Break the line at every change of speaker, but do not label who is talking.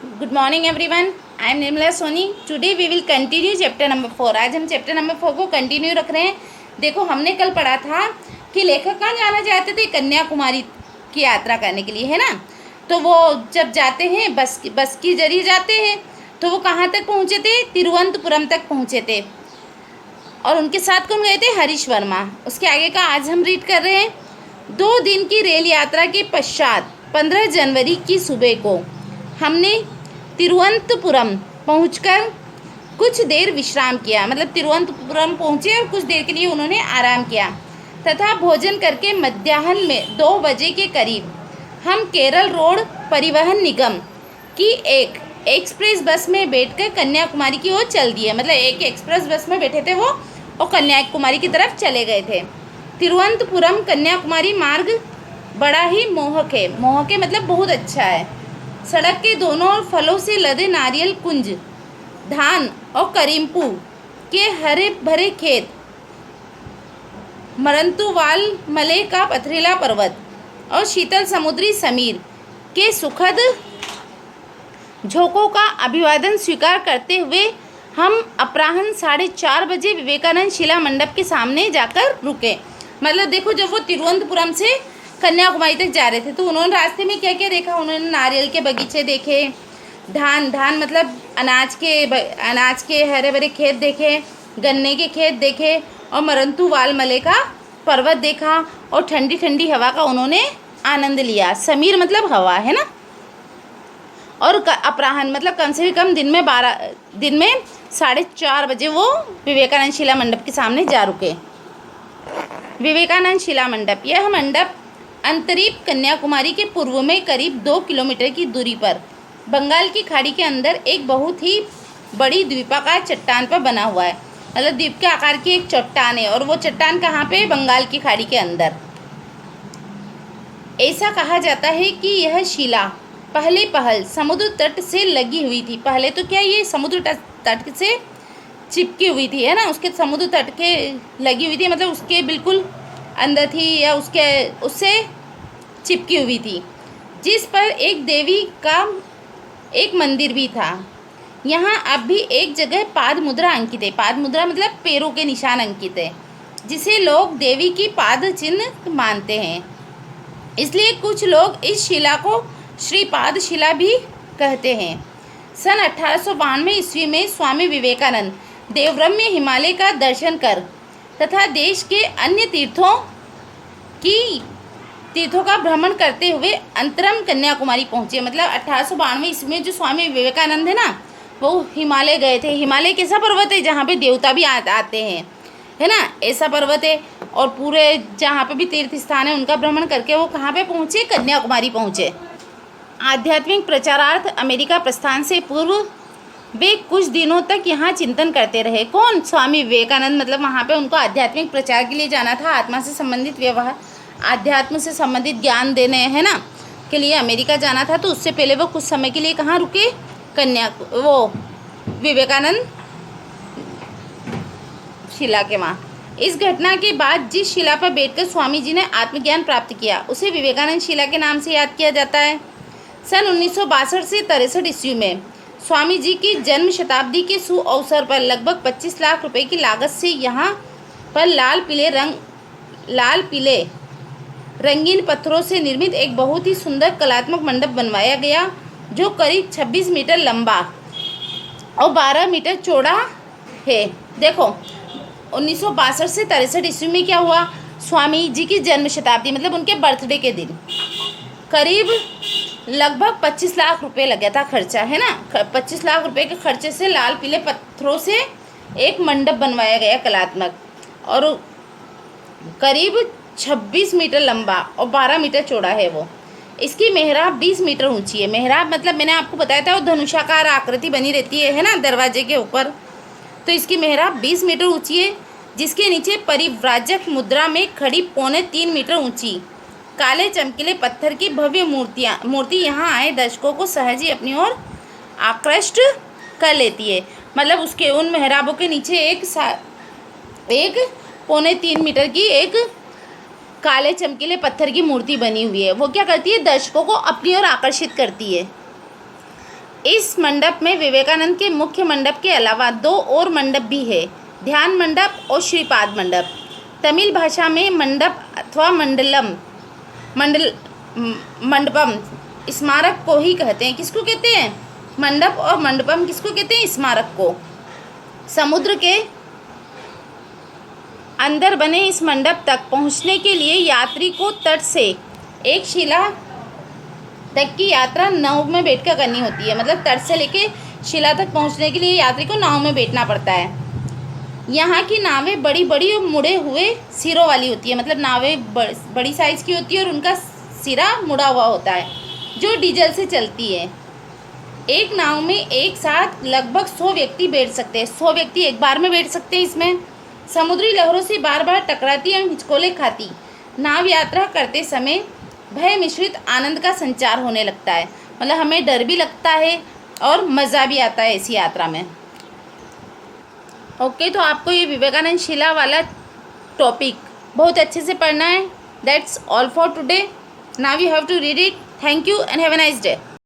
Good morning everyone, I am Nirmala Soni. Today we will continue chapter number 4। आज हम chapter number 4 को continue रख रहे हैं। देखो, हमने कल पढ़ा था कि लेखक कहाँ जाना चाहते थे, कन्याकुमारी की यात्रा करने के लिए, है ना। तो वो जब जाते हैं बस की जरिए जाते हैं, तो वो कहाँ तक पहुँचे थे, तिरुवनंतपुरम तक पहुँचे थे। और उनके साथ कौन गए थे, हरीश वर्मा। उसके आगे का आज हम रीड कर रहे हैं। 2 दिन की रेल यात्रा के पश्चात 15 जनवरी की सुबह को हमने तिरुवनंतपुरम पहुंचकर कुछ देर विश्राम किया। मतलब तिरुवनंतपुरम पहुंचे और कुछ देर के लिए उन्होंने आराम किया तथा भोजन करके मध्याह्न में 2 बजे के करीब हम केरल रोड परिवहन निगम की एक एक्सप्रेस बस में बैठकर कन्याकुमारी की ओर चल दिए। मतलब एक एक्सप्रेस बस में बैठे थे वो और कन्याकुमारी की तरफ चले गए थे। तिरुवनंतपुरम कन्याकुमारी मार्ग बड़ा ही मोहक है। मोहक है मतलब बहुत अच्छा है। सड़क के दोनों ओर फलों से लदे नारियल कुंज, धान और करीम्पू के हरे भरे खेत, मरंतुवाल मले का पथरीला पर्वत और शीतल समुद्री समीर के सुखद झोंकों का अभिवादन स्वीकार करते हुए हम अपराह्न 4:30 बजे विवेकानंद शिला मंडप के सामने जाकर रुके। मतलब देखो, जब वो तिरुवनंतपुरम से कन्याकुमारी तक जा रहे थे तो उन्होंने रास्ते में क्या क्या देखा। उन्होंने नारियल के बगीचे देखे, धान मतलब अनाज के हरे भरे खेत देखे, गन्ने के खेत देखे और मरंतु वालमले का पर्वत देखा और ठंडी ठंडी हवा का उन्होंने आनंद लिया। समीर मतलब हवा, है ना। और अपराह्न मतलब कम से कम दिन में 4:30 बजे वो विवेकानंद शिला मंडप के सामने जा रुके। विवेकानंद शिला मंडप, यह मंडप अंतरीप कन्याकुमारी के पूर्व में करीब 2 किलोमीटर की दूरी पर बंगाल की खाड़ी के अंदर एक बहुत ही बड़ी द्वीपाकार चट्टान पर बना हुआ है। मतलब द्वीप के आकार की एक चट्टान है और वो चट्टान कहाँ पे, बंगाल की खाड़ी के अंदर। ऐसा कहा जाता है कि यह शिला पहल समुद्र तट से लगी हुई थी। पहले तो क्या, ये समुद्र तट से चिपकी हुई थी, है ना। उसके समुद्र तट के लगी हुई थी, मतलब उसके बिल्कुल अंदर थी या उससे चिपकी हुई थी, जिस पर एक देवी का एक मंदिर भी था। यहाँ अब भी एक जगह पाद मुद्रा अंकित है। पाद मुद्रा मतलब पैरों के निशान अंकित है, जिसे लोग देवी की पाद चिन्ह मानते हैं। इसलिए कुछ लोग इस शिला को श्रीपाद शिला भी कहते हैं। सन 1892 ईस्वी में स्वामी विवेकानंद देवरम्य हिमालय का दर्शन कर तथा देश के अन्य तीर्थों का भ्रमण करते हुए अंतरम कन्याकुमारी पहुँचे। मतलब 1892 ईस्वी में जो स्वामी विवेकानंद है ना, वो हिमालय गए थे। हिमालय कैसा पर्वत है, जहाँ पे देवता भी आते हैं, है ना, ऐसा पर्वत है। और पूरे जहाँ पे भी तीर्थ स्थान है उनका भ्रमण करके वो कहाँ पे पहुँचे, कन्याकुमारी पहुँचे। आध्यात्मिक प्रचारार्थ अमेरिका प्रस्थान से पूर्व वे कुछ दिनों तक यहाँ चिंतन करते रहे। कौन, स्वामी विवेकानंद। मतलब वहाँ पे उनको आध्यात्मिक प्रचार के लिए जाना था, आत्मा से संबंधित व्यवहार, आध्यात्म से संबंधित ज्ञान देने, है ना, के लिए अमेरिका जाना था। तो उससे पहले वो कुछ समय के लिए कहाँ रुके, वो विवेकानंद शिला के वहाँ। इस घटना के बाद जिस शिला पर बैठकर स्वामी जी ने आत्मज्ञान प्राप्त किया उसे विवेकानंद शिला के नाम से याद किया जाता है। सन 1962 से 63 ईस्वी में स्वामी जी की जन्म शताब्दी के सुअवसर पर लगभग 25 लाख रुपए की लागत से यहाँ पर लाल पीले रंगीन पत्थरों से निर्मित एक बहुत ही सुंदर कलात्मक मंडप बनवाया गया, जो करीब 26 मीटर लंबा और 12 मीटर चौड़ा है। देखो, 1962 से 63 ईस्वी में क्या हुआ, स्वामी जी की जन्म शताब्दी मतलब उनके बर्थडे के दिन करीब लगभग 25 लाख रुपए लगा था खर्चा, है ना। 25 लाख रुपए के खर्चे से लाल पीले पत्थरों से एक मंडप बनवाया गया कलात्मक, और करीब 26 मीटर लंबा और 12 मीटर चौड़ा है वो। इसकी मेहराब 20 मीटर ऊंची है। मेहराब मतलब मैंने आपको बताया था, वो धनुषाकार आकृति बनी रहती है ना, दरवाजे के ऊपर। तो इसकी मेहराब 20 मीटर ऊंची है, जिसके नीचे परिव्राजक मुद्रा में खड़ी 3.25 मीटर ऊंची काले चमकीले पत्थर की भव्य मूर्ति यहाँ आए दर्शकों को सहज ही अपनी ओर आकृष्ट कर लेती है। मतलब उसके उन मेहराबों के नीचे एक 3.25 मीटर की एक काले चमकीले पत्थर की मूर्ति बनी हुई है। वो क्या करती है, दर्शकों को अपनी ओर आकर्षित करती है। इस मंडप में विवेकानंद के मुख्य मंडप के अलावा 2 और मंडप भी है, ध्यान मंडप और श्रीपाद मंडप। तमिल भाषा में मंडप अथवा मंडपम स्मारक को ही कहते हैं। किसको कहते हैं? मंडप और मंडपम किसको कहते हैं? स्मारक को। समुद्र के अंदर बने इस मंडप तक पहुंचने के लिए यात्री को तट से एक शिला तक की यात्रा नाव में बैठकर करनी होती है। मतलब तट से लेके शिला तक पहुंचने के लिए यात्री को नाव में बैठना पड़ता है। यहाँ की नावें बड़ी बड़ी और मुड़े हुए सिरों वाली होती है। मतलब नावें बड़ी साइज़ की होती है और उनका सिरा मुड़ा हुआ होता है, जो डीजल से चलती है। एक नाव में एक साथ लगभग 100 व्यक्ति बैठ सकते हैं। 100 व्यक्ति एक बार में बैठ सकते हैं इसमें। समुद्री लहरों से बार बार टकराती और हिचकोले खाती नाव यात्रा करते समय भय मिश्रित आनंद का संचार होने लगता है। मतलब हमें डर भी लगता है और मज़ा भी आता है ऐसी यात्रा में। ओके, तो आपको ये विवेकानंद शिला वाला टॉपिक बहुत अच्छे से पढ़ना है। That's all for today. Now you have to read it. Thank you and have a nice day.